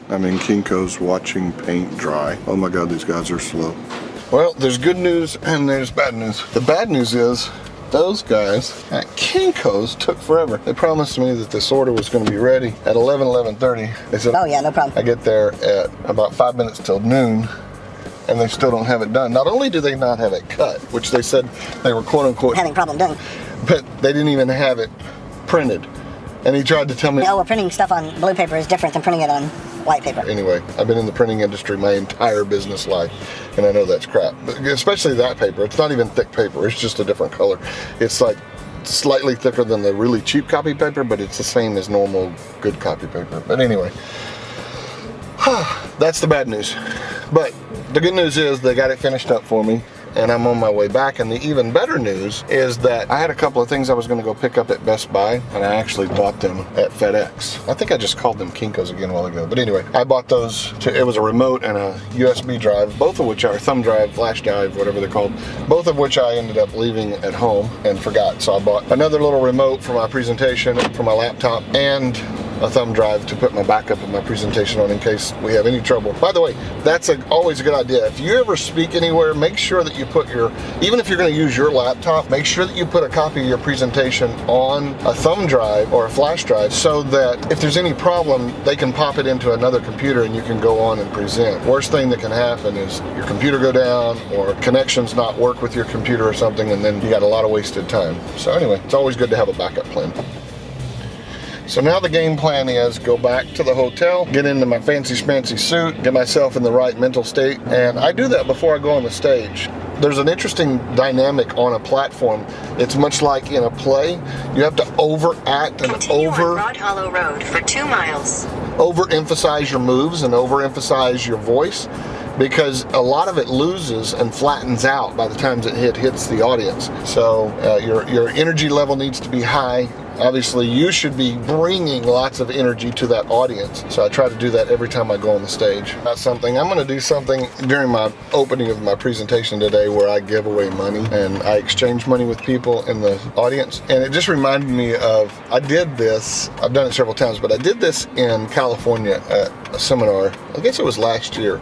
I'm in Kinko's watching paint dry. Oh my God, these guys are slow. Well, there's good news and there's bad news. The bad news is those guys at Kinko's took forever. They promised me that this order was going to be ready at 11:30. They said, oh yeah, no problem. I get there at about 5 minutes till noon and they still don't have it done. Not only do they not have it cut, which they said they were quote unquote having problem doing, but they didn't even have it printed. And he tried to tell me, oh, well, printing stuff on blue paper is different than printing it on white paper. Anyway, I've been in the printing industry my entire business life, and I know that's crap. But especially that paper. It's not even thick paper. It's just a different color. It's like slightly thicker than the really cheap copy paper, but it's the same as normal good copy paper. But anyway, that's the bad news. But the good news is they got it finished up for me, and I'm on my way back. And the even better news is that I had a couple of things I was going to go pick up at Best Buy, and I actually bought them at FedEx. I think I just called them Kinko's again a while ago. But anyway, I bought those. It was a remote and a USB drive, both of which are thumb drive, flash drive, whatever they're called, both of which I ended up leaving at home and forgot. So I bought another little remote for my presentation for my laptop and a thumb drive to put my backup of my presentation on in case we have any trouble. By the way, that's always a good idea. If you ever speak anywhere, make sure that you put your, even if you're going to use your laptop, make sure that you put a copy of your presentation on a thumb drive or a flash drive so that if there's any problem, they can pop it into another computer and you can go on and present. Worst thing that can happen is your computer go down or connections not work with your computer or something, and then you got a lot of wasted time. So anyway, it's always good to have a backup plan. So now the game plan is go back to the hotel, get into my fancy schmancy suit, get myself in the right mental state, and I do that before I go on the stage. There's an interesting dynamic on a platform. It's much like in a play. You have to overact and Continue on Broad Hollow Road for 2 miles. Overemphasize your moves and overemphasize your voice, because a lot of it loses and flattens out by the time it hits the audience. So your energy level needs to be high. Obviously, you should be bringing lots of energy to that audience. So I try to do that every time I go on the stage. That's something. I'm going to do something during my opening of my presentation today where I give away money and I exchange money with people in the audience. And it just reminded me of, I did this, I've done it several times, but I did this in California at a seminar. I guess it was last year.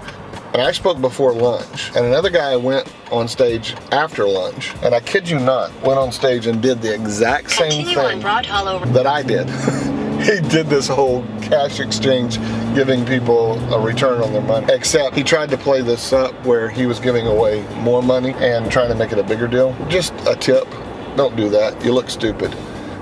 And I spoke before lunch, and another guy went on stage after lunch, and I kid you not, went on stage and did the exact same thing that I did. He did this whole cash exchange, giving people a return on their money, except he tried to play this up where he was giving away more money and trying to make it a bigger deal. Just a tip, don't do that, you look stupid.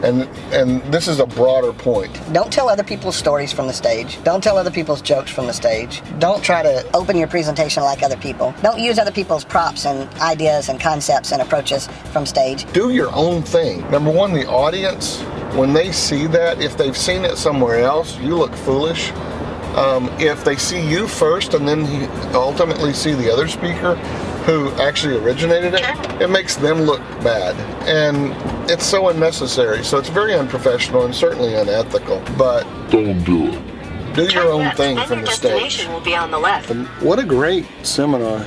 And this is a broader point. Don't tell other people's stories from the stage. Don't tell other people's jokes from the stage. Don't try to open your presentation like other people. Don't use other people's props and ideas and concepts and approaches from stage. Do your own thing. Number one, the audience, when they see that, if they've seen it somewhere else, you look foolish. If they see you first and then ultimately see the other speaker who actually originated it, it makes them look bad. And it's so unnecessary. So it's very unprofessional and certainly unethical. But don't do it. Do your own thing from the stage. Destination will be on the left. And what a great seminar.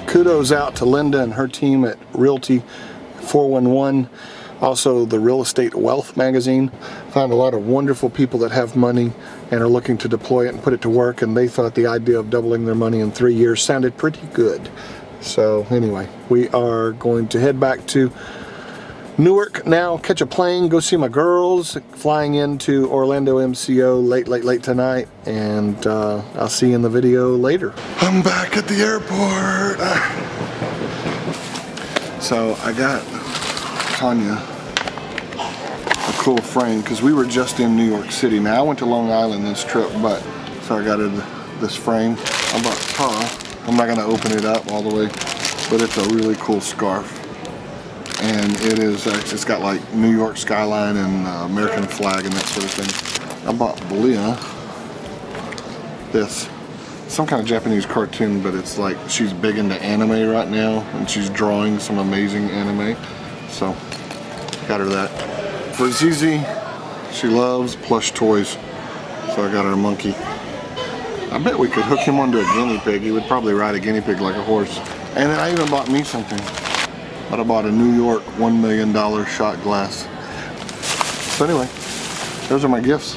Kudos out to Linda and her team at Realty 411. Also the Real Estate Wealth magazine. Found a lot of wonderful people that have money and are looking to deploy it and put it to work, and they thought the idea of doubling their money in 3 years sounded pretty good. So anyway, we are going to head back to Newark now, catch a plane, go see my girls, flying into Orlando MCO late tonight, and I'll see you in the video later. I'm back at the airport. So I got Tanya a cool frame because we were just in New York City. Now I went to Long Island this trip, but so I got her this frame. I bought Tara. I'm not going to open it up all the way, but it's a really cool scarf. And it's got like New York skyline and American flag and that sort of thing. I bought Belia this, some kind of Japanese cartoon, but it's like she's big into anime right now and she's drawing some amazing anime. So got her that. For Zizi, she loves plush toys, so I got her a monkey. I bet we could hook him onto a guinea pig. He would probably ride a guinea pig like a horse. And then I even bought me something. But I bought a New York $1 million shot glass. So anyway, those are my gifts.